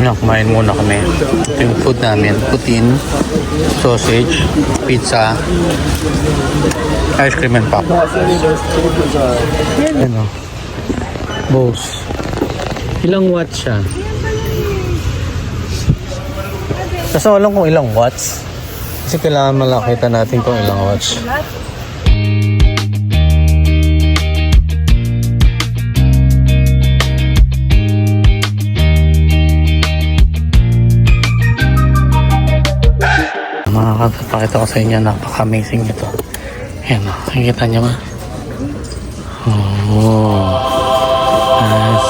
Kumain muna kami. Ito yung food namin. Putin, sausage, pizza, ice cream and pop. Ano? Bose. Ilang watts siya? Kasi alam kung ilang watts. Kasi kailangan malakita natin kung ilang watts. Makakapakita ko sa inyo, napaka-amazing ito. Ayan o, nakikita nyo ba? Oh, nice.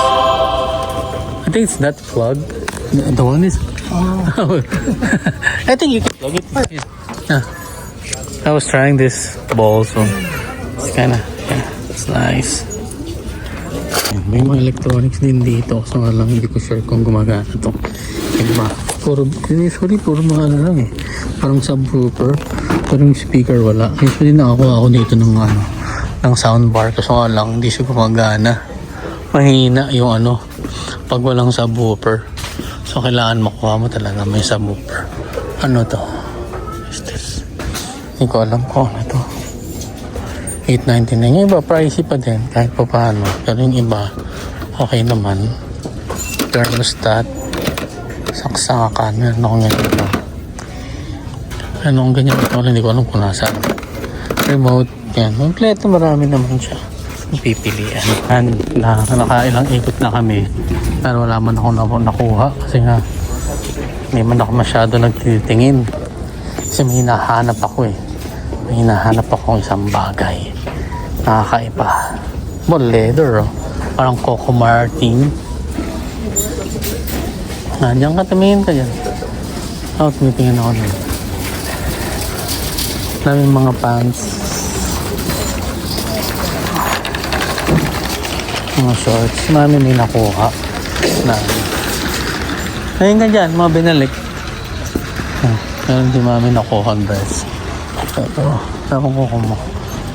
I think it's not plugged. The one is... Oh. I think you can plug it first. Yeah. I was trying this ball, so it's kinda, yeah, it's nice. May mga electronics din dito. So nga lang, hindi ko sure kung gumagana ito. Diba? Puro mga ano lang eh. Parang subwoofer. Pero yung speaker wala. Usually nakakuha ako dito ng soundbar. Kasi nga lang, hindi siya gumagana. Mahina yung pag walang subwoofer. So kailangan makuha mo talaga may subwoofer. Ano to? Is this? Hindi ko alam kung ano to. $899. Yung iba pricey pa din kahit pa paano. Pero yung iba okay naman. Thermostat. Saksakan. Meron akong ganito. Anong ganyan ito? Hindi ko alam kung nasaan. Remote. Yan. Kompleto, marami naman siya. Pipilian. And nakailang ikot na kami. Pero wala man ako nakuha. Kasi nga, hindi man ako masyado nagtitingin. Kasi may hinahanap ako eh. May hinahanap ako isang bagay. Nakakaiba. Well, leather. Oh. Parang Coco Martin. Diyan ka, tumingin ka dyan. Tumitingin ako dyan. Daming mga pants. Mga shorts. Mami may nakuha. Ayun ka dyan, mga binalik. Pero hindi mami nakuha ang dress. Pero, ewan ko kung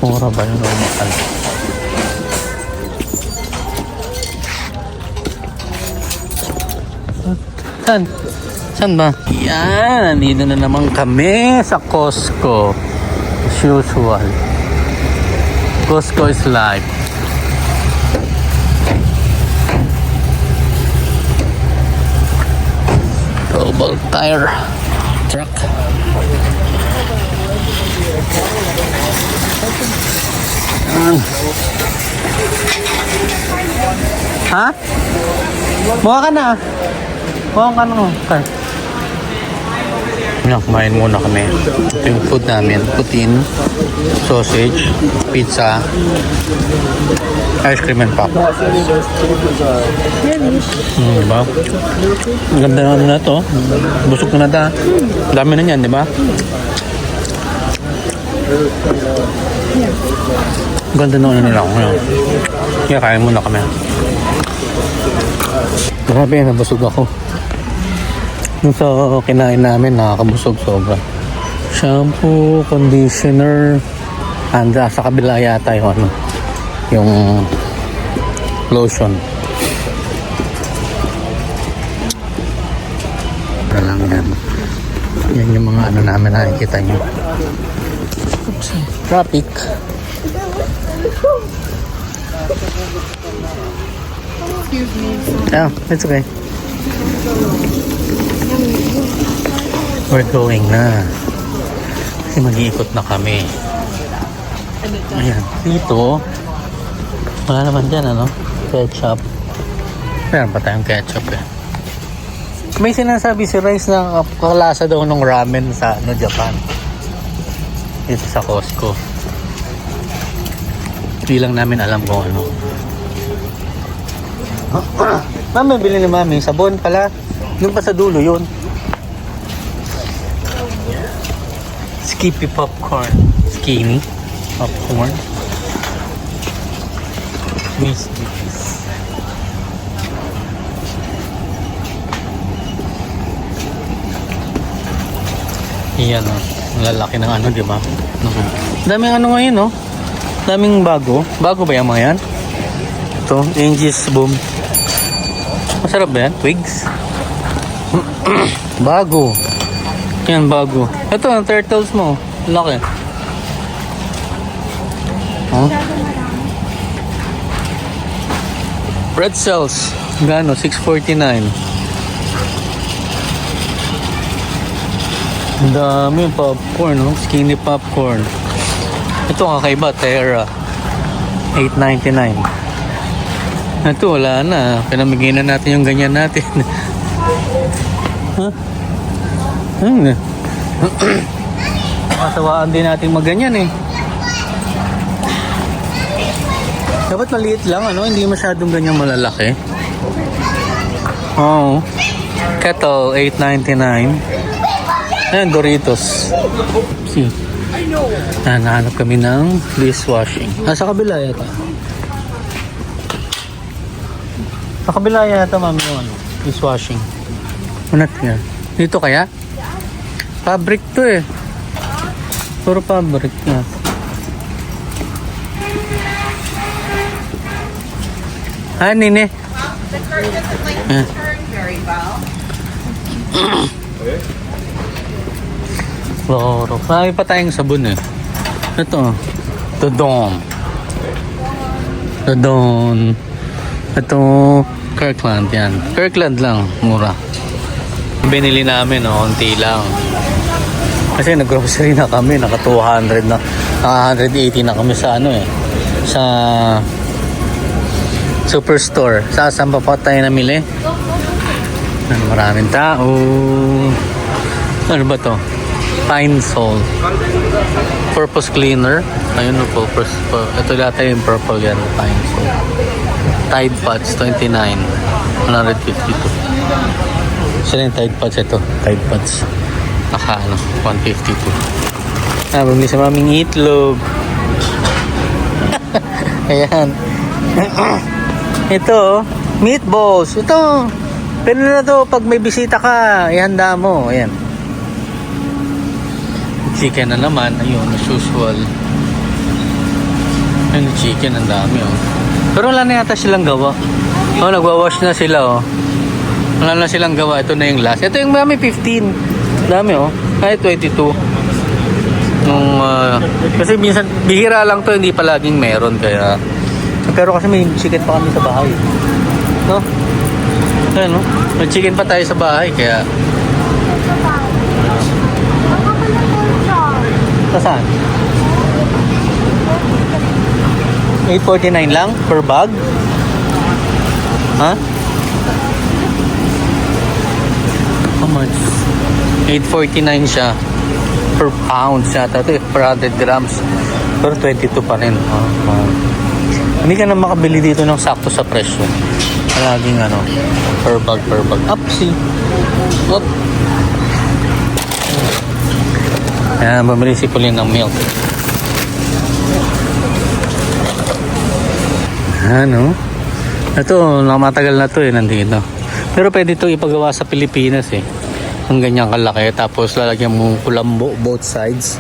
mura ba yun o mahal. Saan ba? Yan, nandito na naman kami sa Costco. As usual. Costco is live. Global tire truck. Yan. Ha? Buka ka na. Buka ka na. Okay. Kumain muna kami. Ito yung food namin. Putin, sausage, pizza, ice cream and pop. Diba? Ang ganda na to. Busog na ta. Dami na yan, diba? Ang ganda na nila ako. Kaya kain muna kami. Grabe, nabusog ako. Yung sa kinain namin, nakakabusog sobra. Shampoo, conditioner, and sa kabila yata yung lotion. Para lang yan. Yan yung mga namin nakikita nyo. Oops, traffic. Excuse me. Yeah, it's okay. We're going na. Kasi mag-iikot na kami. Ayan. Dito, wala naman dyan, ketchup. Meron pa tayong ketchup eh. May sinasabi si Rice na kalasa daw ng ramen sa Japan. Dito sa Costco. Hindi lang namin alam kung ano. Mami, bili ni Mami. Sabon pala. Yung pa sa dulo yun. Skippy popcorn. Skinny popcorn. Whiskeys. Iyan o. Lalaki ng di ba? Daming ngayon Daming bago. Bago ba yung mga yan? Ito, Angie's Boom. Masarap ba yan? Twigs? Bago. Yan, bago. Ito, ang turtles mo. Laki. Oh. Pretzels. Gano? $6.49. Ang dami popcorn, no? Skinny popcorn. Ito kakaiba, Terra. $8.99. Ito, wala na. Pinamigay na natin yung ganyan natin. Huh? Nakasawaan din natin magganyan eh. Dapat maliit lang, ano? Hindi masyadong ganyan malalaki. Oo. Kettle, $8.99. Ayan, Doritos. See. Nahanap kami ng dishwashing. Sa kabila yata. Sa kabila yata, mami, yung ano, dishwashing. Unat nga. Dito kaya? Fabric to eh. Puro fabric na. Nini. The curtain doesn't like turn very well. Loro. Marami pa tayong sabon eh. Ito. Dodon. Dodon. Ito. Kirkland yan. Kirkland lang. Mura. Binili namin, no, konti lang. Kasi nag-grocery na kami, naka 200 na, naka 180 na kami sa ano eh, sa superstore. Saan pa tayo namili? Maraming tao. Ano ba to? Pine Sol. Purpose cleaner. Ayun no, purpose. Ito dati yung purple yan, Pine Sol. Tide Pods, $29. 152. Saan yung Tide Pods ito? Tide Pods. Naka ano, 152. Bumili sa maming itlog. Ayan. Ito, meatballs. Ito. Pero na to, pag may bisita ka, ihanda mo. Ayan. Chicken na naman. Ayun, as usual. Ayun, chicken, ang dami, oh. Pero wala na yata silang gawa. Oh, nagwawash na sila, oh. Wala na silang gawa. Ito na yung last. Ito yung mami 15. Dami, oh. Kahit 22. Nung, kasi minsan, bihira lang to, hindi palaging meron. Kaya, pero kasi may chicken pa kami sa bahay. No? Ayan, no? May chicken pa tayo sa bahay. Kaya, saan? 8.49 lang per bag? Ha? How much? 8.49 siya per pound siya. Ito per 100 grams. Pero 22 pa rin. Hindi ka na makabili dito ng sakto sa presyo. Laging ano, per bag. Upsi. Up. Ayan, bumili si Pauline ng milk. Ano? Ito, matagal na to eh, nandito. Pero pwede ito ipagawa sa Pilipinas eh. Ang ganyang kalaki. Tapos lalagyan mo kulambo both sides.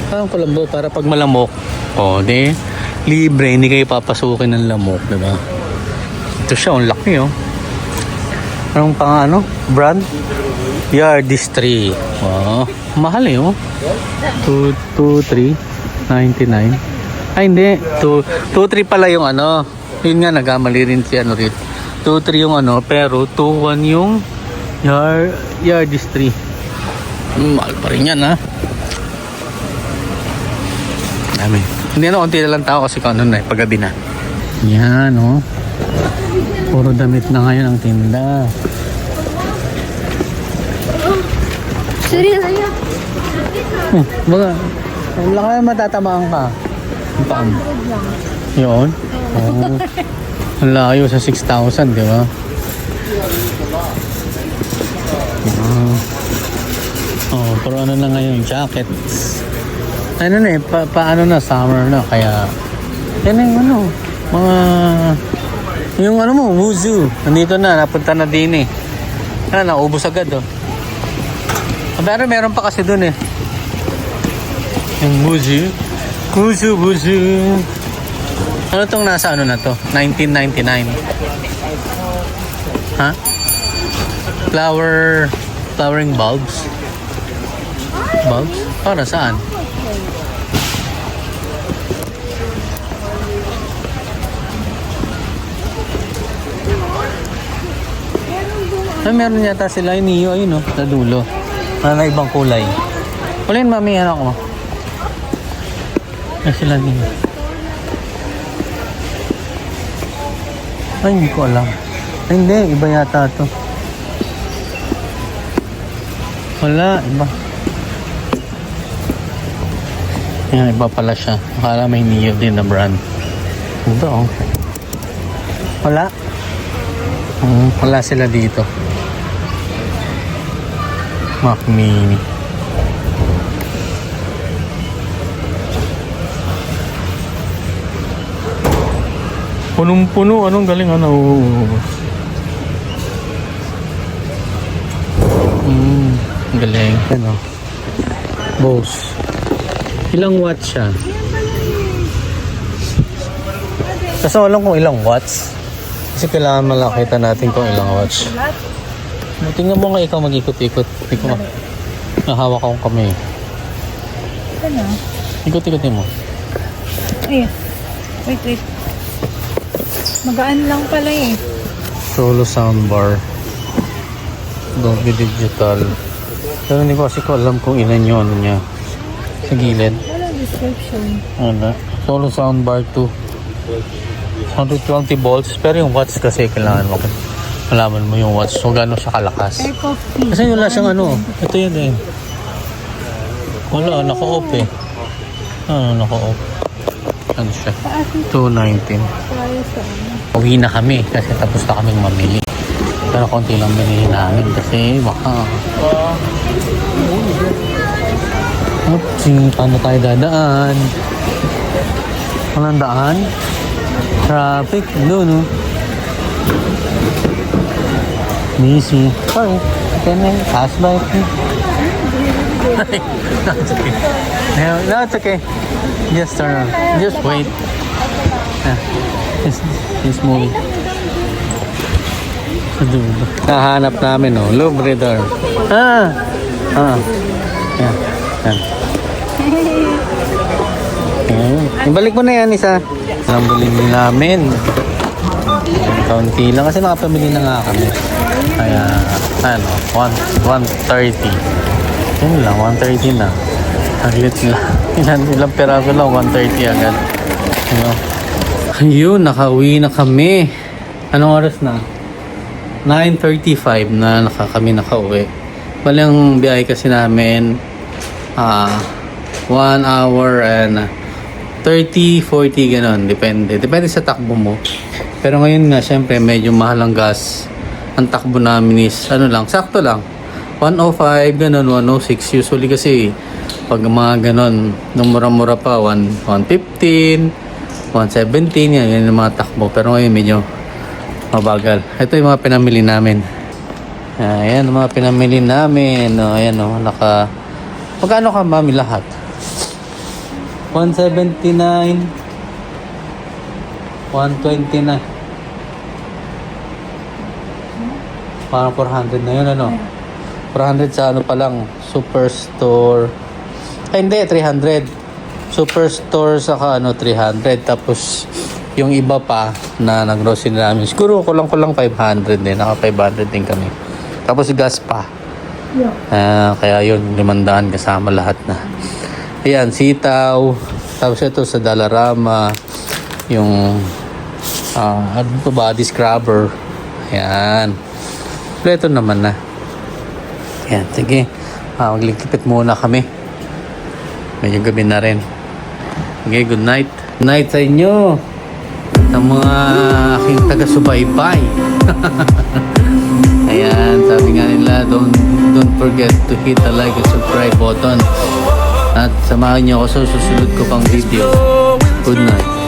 Parang kulambo para pag malamok. O, di libre, hindi kayo papasukin ng lamok, diba? Ito siya, ang laki oh. Anong pang ano? Brand? Yardistry. Wow. Mahal eh oh. 2,399. Ay hindi. 2,3 pala yung ano. Yun nga, nagkamali rin si ano rin. 2,3 yung ano, pero 2,1 yung Yardistry. Mahal pa rin yan ha. Dami. Hindi na, konti na lang tao kasi kung ano na eh, paggabi na. Yan oh. Puro damit na ngayon ang tinda. Baga, wala ka matatamaan ka. Ang paan? Yun? Oo. Ang layo sa 6,000, di ba? Oh, pero ano na ngayon, jackets. Ano na eh, paano na, summer na, kaya yan yung ano, mga yung ano mo, Wuzu. Nandito na, napunta na din eh. Naubos agad oh. Pero meron pa kasi dun eh. Yung Wuzu. Wuzu. Ano tong nasa ano na to? 1999. Ha? flowering bulbs. Bulbs? Para saan? Ay, meron yata sila yung Neo, ayun oh, sa dulo. Na ibang kulay. Wala yun, mami, anak mo. Ay, sila Neo. Ay, hindi ko alam. Ay, hindi, iba yata to. Wala, iba. Yan, iba pala siya. Akala may Neo din na brand. Ito oh. Wala. Wala sila dito. Mac Mini. Punong-puno. Anong galing ano? Galing. Ano? Bose. Ilang watts siya? Kasi alam kung ilang watts. Kasi kailangan malakita natin kung ilang watts. Tingnan mo nga ikaw mag-ikot-ikot. Hindi ko nahawak akong kamay. Ano? Ikot-ikotin mo. Ay, wait. Magaan lang pala eh. Solo soundbar. Dolby Digital. Pero hindi ko kasi alam kung ilan yung ano niya. Sa gilid. Wala description. Ano? Solo soundbar 2. 120 volts. Pero yung watts kasi kailangan mo. Malaman mo yung watts. So gano'n siya kalakas. Airpop fee. Kasi wala siyang ano. Ito yun eh. Wala. Naka-off eh. Naka-off. Ano siya? 219. Uwi na kami kasi tapos na kaming mamili. Pero konti lang binili namin kasi baka paano tayo dadaan? Walang daan? Traffic doon no? Busy. Sorry, can I pass by? No, it's okay. No, it's okay. Just turn around. Just wait. He's moving. Nahanap namin, oh. Low breather. Yan. Yan. Ibalik mo na yan, isa. Ang bilhin namin. Kaunti lang kasi nakapamili na nga kami. Kaya, 130. Yun lang, 130 na. Aglit lang. Ilang peraso lang, 130 agad. Ayun, nakauwi na kami. Anong oras na? 9:35 na kami nakauwi. Bali ang biyahe kasi namin 1 hour and 30-40 ganon. Depende sa takbo mo. Pero ngayon nga syempre medyo mahal ang gas. Ang takbo namin is ano lang, sakto lang 105 ganon, 106 usually kasi pag mga ganon nung mura-mura pa 115 117 yan yung mga takbo. Pero ngayon medyo mabagal. Ito yung mga pinamili namin. Ayan, mga pinamili namin. O, ayan o, magkano ka mami lahat? 179 129 parang 400 na yun ano? 400 sa ano pa lang Superstore. Ay hindi, 300 Superstore saka ano 300. Tapos yung iba pa na nag-grocery namin, siguro kulang 500 din. Naka 500 din kami. Tapos gas pa. Kaya yun, 500 kasama lahat na. Ayan, sitaw. Tapos ito sa Dollarama. Yung body scrubber. Ayan. Ito naman na. Ayan, sige. Magligpit muna kami. Medyo gabi na rin. Okay, good night. Good night sa inyo. Sa mga aking taga-subaybay. Ayan, sabi nga nila, don't forget to hit the like and subscribe button. At samahan niyo ako sa susunod ko pang video. Good night.